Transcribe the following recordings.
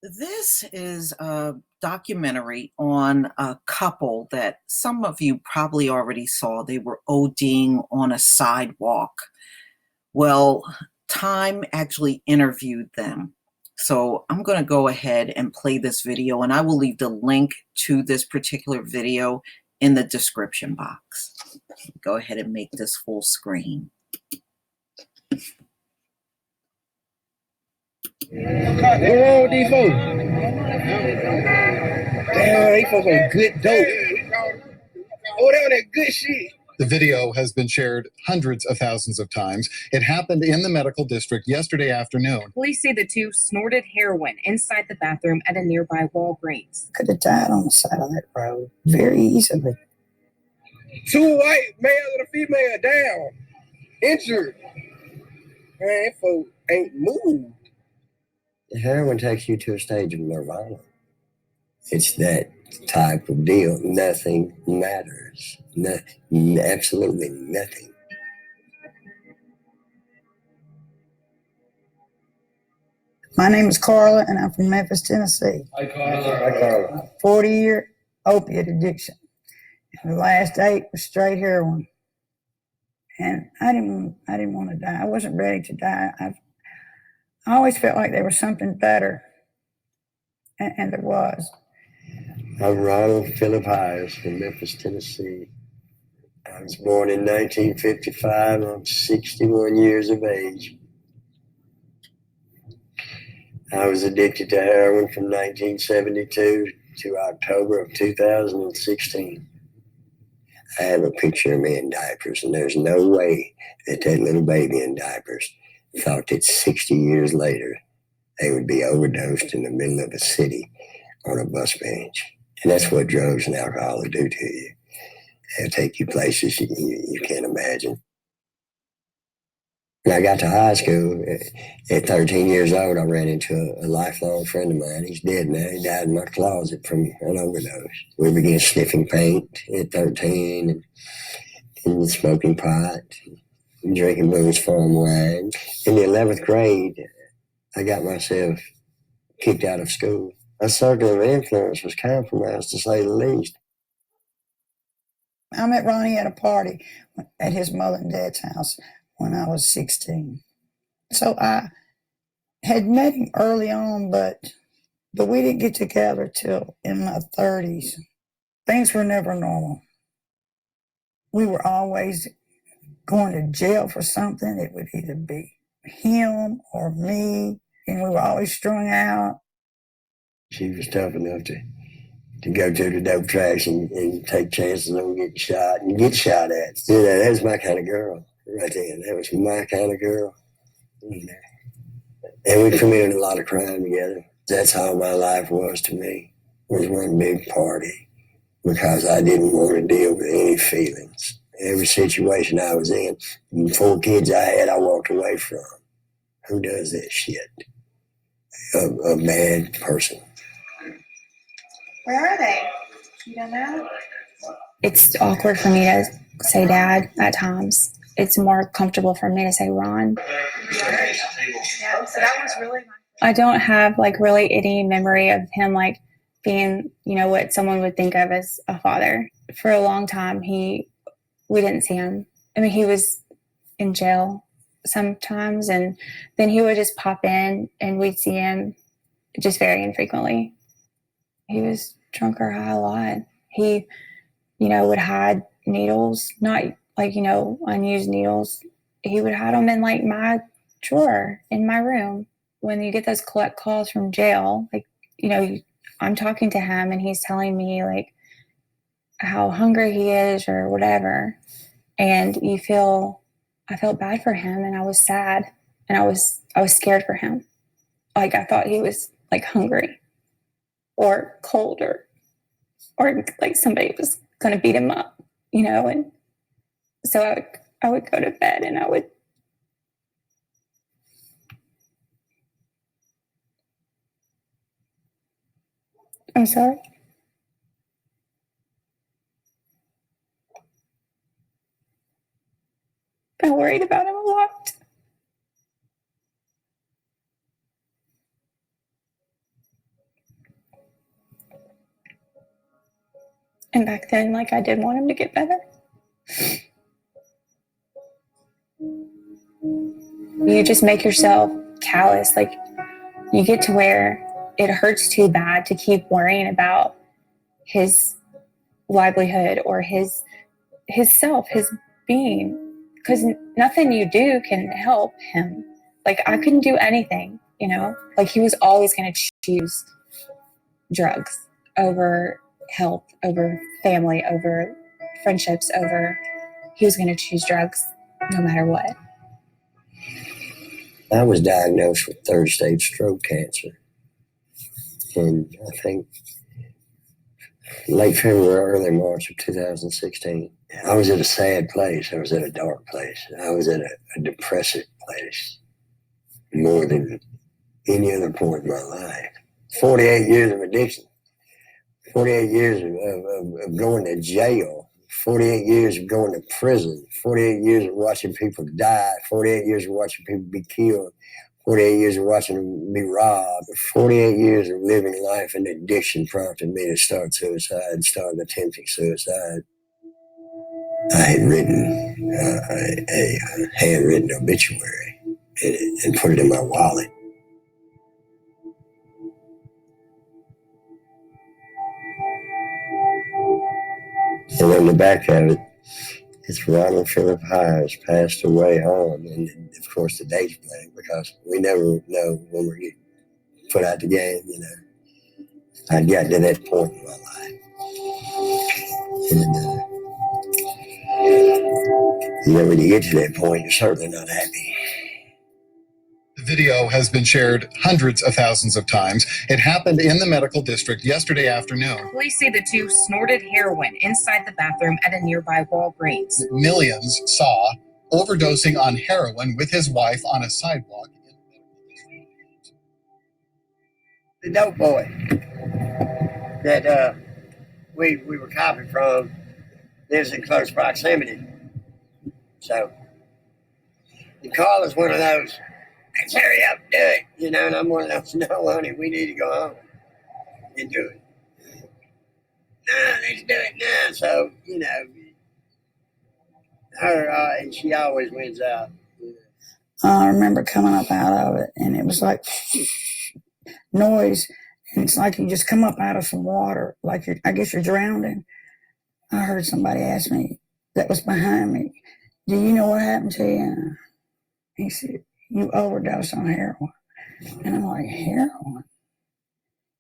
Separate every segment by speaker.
Speaker 1: This is a documentary on a couple that some of you probably already saw. They were ODing on a sidewalk. Well, Time actually interviewed them. So I'm going to go ahead and play this video, and I will leave the link to this particular video in the description box. Go ahead and make this full screen.
Speaker 2: What's wrong with these folks? Damn, these folks on good dope. Oh, they on that good shit.
Speaker 3: The video has been shared hundreds of thousands of times. It happened in the medical district yesterday afternoon.
Speaker 4: Police say the two snorted heroin inside the bathroom at a nearby Walgreens.
Speaker 5: Could have died on the side of that road very easily.
Speaker 2: Two white males and a female down, injured. Man, that folk ain't moved.
Speaker 6: Heroin takes you to a stage of nirvana. It's that type of deal. Nothing matters. Absolutely nothing.
Speaker 5: My name is Carla, and I'm from Memphis, Tennessee.
Speaker 2: Hi, Carla.
Speaker 5: 40-year opiate addiction. And the last 8 was straight heroin. And I didn't want to die. I wasn't ready to die. I always felt like there was something better, and there was.
Speaker 6: I'm Ronald Philip Hires from Memphis, Tennessee. I was born in 1955. I'm 61 years of age. I was addicted to heroin from 1972 to October of 2016. I have a picture of me in diapers, and there's no way that little baby in diapers thought that 60 years later they would be overdosed in the middle of a city on a bus bench. And that's what drugs and alcohol will do to you. They'll take you places you can't imagine. When I got to high school, at 13 years old, I ran into a lifelong friend of mine. He's dead now. He died in my closet from an overdose. We began sniffing paint at 13 and smoking pot, and drinking Boone's Farm wine. In the 11th grade, I got myself kicked out of school. My circle of influence was compromised, to say the least.
Speaker 5: I met Ronnie at a party at his mother and dad's house when I was 16. So I had met him early on, but we didn't get together till in my 30s. Things were never normal. We were always going to jail for something. It would either be him or me, and we were always strung out.
Speaker 6: She was tough enough to go to the dope tracks and take chances on getting shot and get shot at. You know, that was my kind of girl right there. That was my kind of girl. You know. And we committed a lot of crime together. That's how my life was to me, was one big party, because I didn't want to deal with any feelings. Every situation I was in, the 4 kids I had, I walked away from. Who does that shit? A bad person.
Speaker 4: Where are they? You don't know?
Speaker 7: It's awkward for me to say dad at times. It's more comfortable for me to say Ron.
Speaker 4: Yeah, so that was really nice.
Speaker 7: I don't have really any memory of him being, what someone would think of as a father. For a long time, we didn't see him. I mean, he was in jail sometimes, and then he would just pop in and we'd see him just very infrequently. He was drunk or high a lot. He, would hide needles, not unused needles. He would hide them in my drawer in my room. When you get those collect calls from jail, I'm talking to him and he's telling me how hungry he is or whatever. And I felt bad for him, and I was sad, and I was scared for him. I thought he was hungry or cold or somebody was going to beat him up, and so I would go to bed and I'm sorry. I worried about him a lot. And back then, like, I did want him to get better. You just make yourself callous. Like, you get to where it hurts too bad to keep worrying about his livelihood or his self, his being, because nothing you do can help him. Like, I couldn't do anything, you know? Like, he was always going to choose drugs over health, over family, over friendships, he was going to choose drugs no matter what.
Speaker 6: I was diagnosed with third stage stroke cancer. And I think late February, early March of 2016. I was at a sad place. I was at a dark place. I was at a depressive place more than any other point in my life. 48 years of addiction, 48 years of going to jail, 48 years of going to prison, 48 years of watching people die, 48 years of watching people be killed, 48 years of watching them be robbed, 48 years of living life in addiction prompted me to start suicide, start attempting suicide. I had written a handwritten obituary and put it in my wallet. And on the back of it, it's Ronald Philip Hires passed away on, and of course the date's blank because we never know when we're getting put out the game, you know. I'd gotten to that point in my life. And, when you get to that point, you're certainly not happy.
Speaker 3: The video has been shared hundreds of thousands of times. It happened in the medical district yesterday afternoon.
Speaker 4: Police say the two snorted heroin inside the bathroom at a nearby Walgreens.
Speaker 3: Millions saw overdosing on heroin with his wife on a sidewalk.
Speaker 8: The dope boy that we were copying from lives in close proximity. So the call is one of those, let's hurry up and do it, you know, and I'm one of those, no, honey, we need to go home and do it. No, let's do it now. So, you know, her, and she always wins out.
Speaker 5: I remember coming up out of it, and it was like noise, and it's like you just come up out of some water, like I guess you're drowning. I heard somebody ask me that was behind me, do you know what happened to you? He said, you overdosed on heroin. And I'm like, heroin?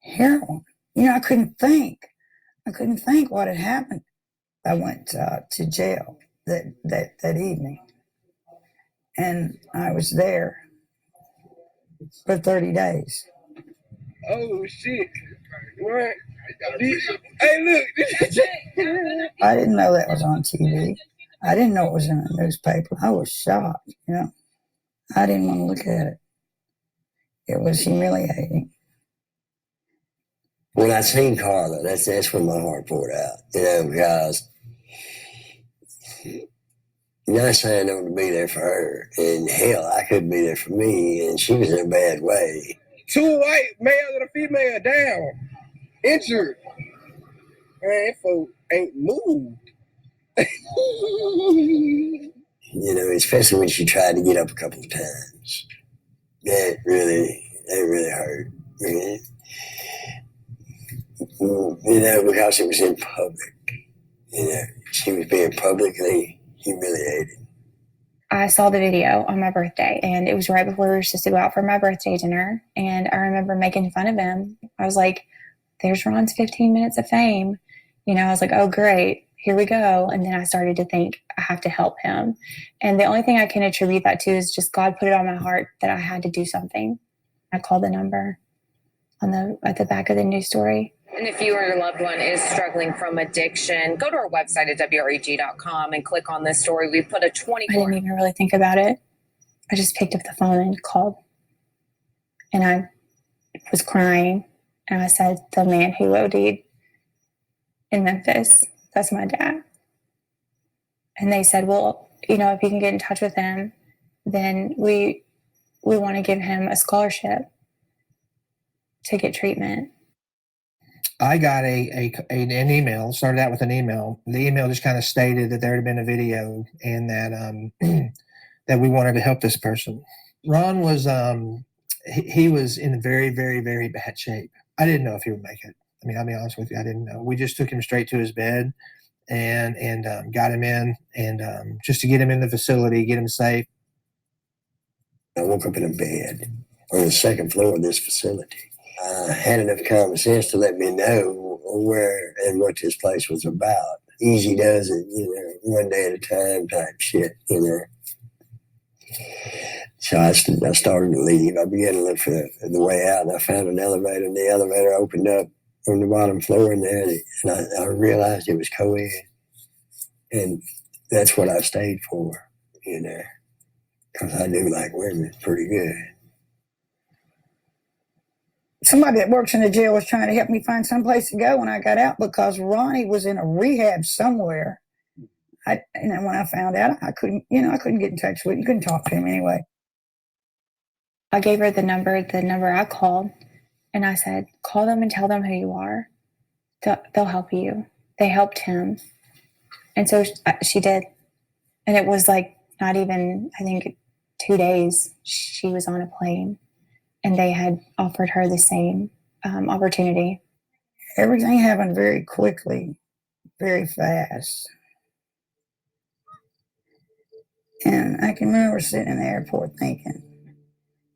Speaker 5: Heroin? You know, I couldn't think what had happened. I went to jail that evening. And I was there for 30 days.
Speaker 2: Oh, shit. What? Hey, look.
Speaker 5: I didn't know that was on TV. I didn't know it was in the newspaper. I was shocked, you know. I didn't want to look at it. It was humiliating.
Speaker 6: When I seen Carla, that's when my heart poured out, you know, because not saying I would be there for her, and hell, I couldn't be there for me, and she was in a bad way.
Speaker 2: 2 white males and a female down, injured. Man, that folk ain't moved.
Speaker 6: You know, especially when she tried to get up a couple of times. That really hurt. You know, because it was in public. You know, she was being publicly humiliated.
Speaker 7: I saw the video on my birthday, and it was right before we were supposed to go out for my birthday dinner. And I remember making fun of him. I was like, there's Ron's 15 minutes of fame. You know, I was like, oh, great, here we go. And then I started to think, I have to help him. And the only thing I can attribute that to is just God put it on my heart that I had to do something. I called the number at the back of the news story.
Speaker 4: And if you or your loved one is struggling from addiction, go to our website at WREG.com and click on this story. We put a 24.
Speaker 7: I didn't even really think about it. I just picked up the phone and called. And I was crying. And I said, the man who OD'd in Memphis, that's my dad. And they said, well, you know, if you can get in touch with him, then we want to give him a scholarship to get treatment.
Speaker 9: I got an email, started out with an email. The email just kind of stated that there had been a video and that that we wanted to help this person. Ron was he was in very, very, very bad shape. I didn't know if he would make it. I mean, I'll be honest with you, I didn't know. We just took him straight to his bed and got him in and just to get him in the facility, get him safe.
Speaker 6: I woke up in a bed on the second floor of this facility. I had enough common sense to let me know where and what this place was about. Easy does it, one day at a time type shit, So I started to leave. I began to look for the way out, and I found an elevator, and the elevator opened up on the bottom floor in there, and I realized it was co-ed. And that's what I stayed for, because I do like women pretty good.
Speaker 5: Somebody that works in the jail was trying to help me find some place to go when I got out because Ronnie was in a rehab somewhere. When I found out, I couldn't get in touch with him. Couldn't talk to him anyway.
Speaker 7: I gave her the number I called, and I said, call them and tell them who you are. They'll help you. They helped him. And so she did. And it was like not even, I think, 2 days she was on a plane. And they had offered her the same opportunity.
Speaker 5: Everything happened very quickly, very fast. And I can remember sitting in the airport thinking,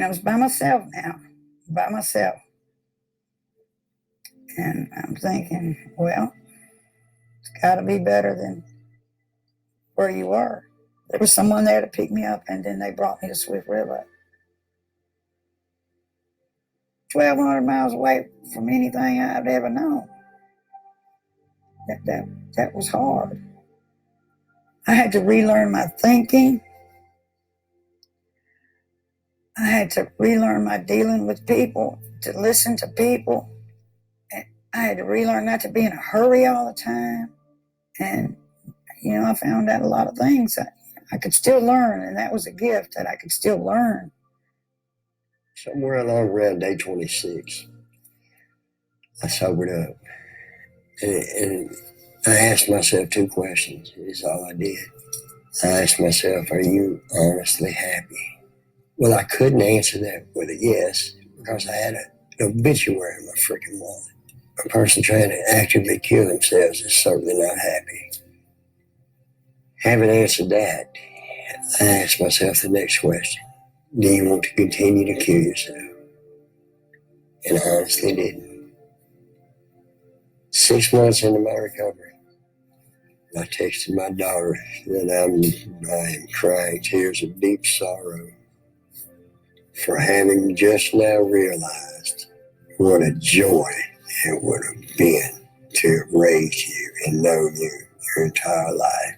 Speaker 5: I was by myself now, by myself. And I'm thinking, well, it's got to be better than where you were. There was someone there to pick me up, and then they brought me to Swift River. 1,200 miles away from anything I've ever known. That was hard. I had to relearn my thinking. I had to relearn my dealing with people, to listen to people. And I had to relearn not to be in a hurry all the time. And, I found out a lot of things I could still learn, and that was a gift that I could still learn.
Speaker 6: Somewhere along around day 26, I sobered up. And I asked myself 2 questions. Is all I did. I asked myself, are you honestly happy? Well, I couldn't answer that with a yes because I had an obituary in my freaking wallet. A person trying to actively kill themselves is certainly not happy. Having answered that, I asked myself the next question. Do you want to continue to kill yourself? And I honestly didn't. 6 months into my recovery, I texted my daughter that I am crying tears of deep sorrow for having just now realized what a joy it would have been to have raised you and known you your entire life.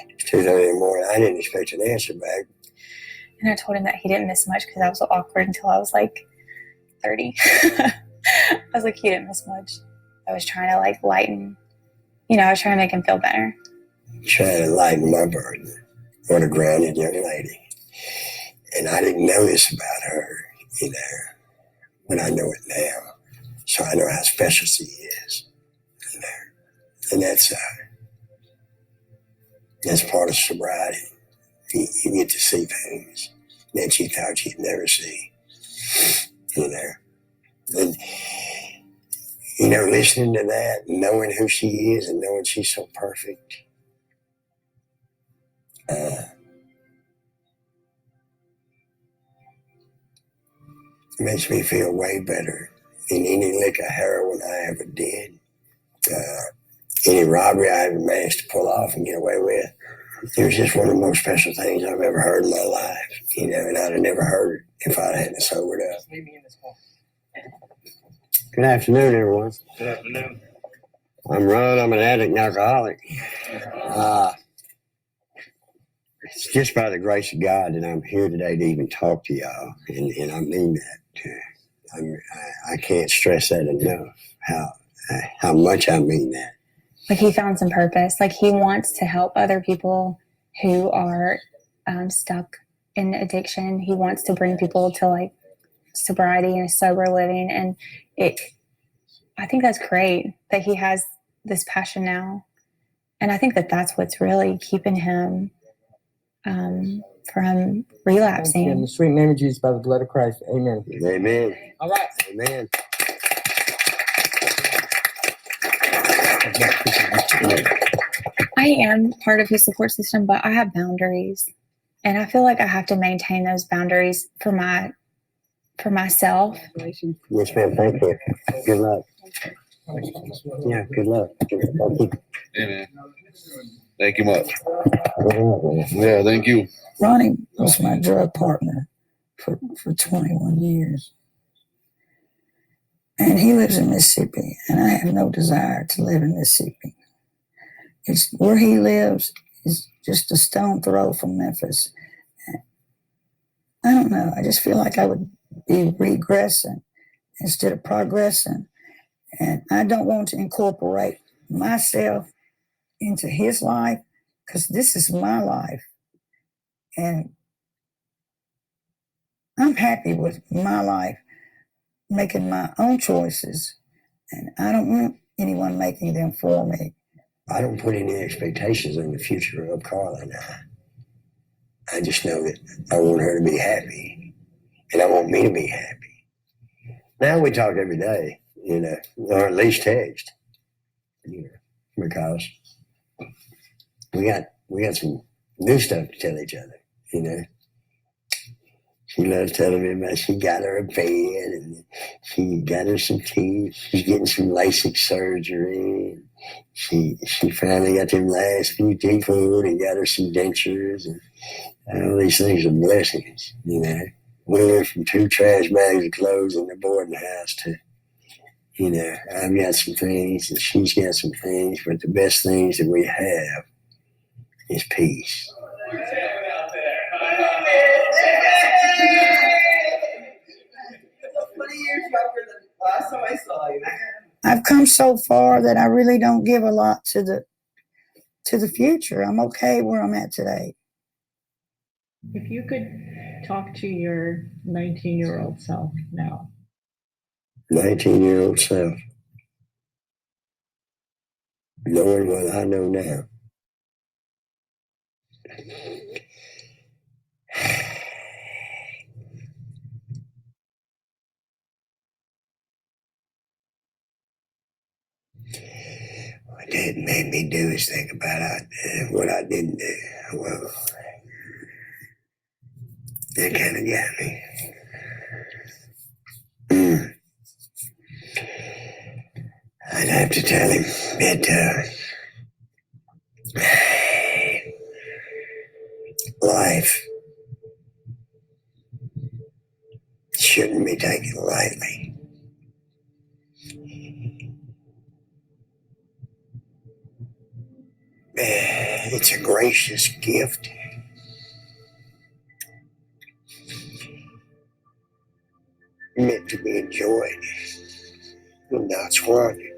Speaker 6: It's 2:30 in the morning. I didn't expect an answer back.
Speaker 7: And I told him that he didn't miss much because I was so awkward until I was like 30. I was like, he didn't miss much. I was trying to lighten, I was trying to make him feel better.
Speaker 6: Trying to lighten my burden. What a grounded young lady. And I didn't know this about her, but I know it now. So I know how special she is, And that's part of sobriety. You get to see things that you thought you'd never see, And, listening to that, knowing who she is and knowing she's so perfect, makes me feel way better than any lick of heroin I ever did, any robbery I ever managed to pull off and get away with. It was just one of the most special things I've ever heard in my life, and I'd have never heard it if I hadn't sobered up. Good afternoon, everyone.
Speaker 2: Good afternoon.
Speaker 6: I'm Ron. I'm an addict and alcoholic. It's just by the grace of God that I'm here today to even talk to y'all, and I mean that. I can't stress that enough, how much I mean that.
Speaker 7: He found some purpose. He wants to help other people who are stuck in addiction. He wants to bring people to sobriety and sober living. And I think that's great that he has this passion now. And I think that that's what's really keeping him from relapsing.
Speaker 10: And the sweet name of Jesus by the blood of Christ. Amen.
Speaker 6: Amen.
Speaker 10: All right.
Speaker 6: Amen.
Speaker 7: I am part of his support system, but I have boundaries. And I feel like I have to maintain those boundaries for myself.
Speaker 6: Yes, ma'am. Thank you. Good luck. Yeah, good luck. Thank you.
Speaker 11: Amen. Thank you much. Yeah, thank you.
Speaker 5: Ronnie was my drug partner for 21 years. And he lives in Mississippi, and I have no desire to live in Mississippi. It's where he lives is just a stone throw from Memphis. I don't know. I just feel like I would be regressing instead of progressing. And I don't want to incorporate myself into his life because this is my life. And I'm happy with my life, making my own choices. And I don't want anyone making them for me.
Speaker 6: I don't put any expectations on the future of Carla and I just know that I want her to be happy, and I want me to be happy. Now we talk every day, or at least text, because we got some new stuff to tell each other, She loves telling me about she got her a bed and she got her some teeth. She's getting some LASIK surgery. She finally got them last few teeth pulled and got her some dentures. And all these things are blessings, We went from 2 trash bags of clothes in the boarding house to, I've got some things and she's got some things, but the best things that we have is peace.
Speaker 1: Last time I saw you.
Speaker 5: I've come so far that I really don't give a lot to the future. I'm okay where I'm at today.
Speaker 12: If you could talk to your 19-year-old self now.
Speaker 6: 19-year-old self, knowing what I know now. What that made me do is think about what I didn't do. Well, that kind of got me. I'd have to tell him that life shouldn't be taken lightly. It's a gracious gift. Meant to be enjoyed and not squandered.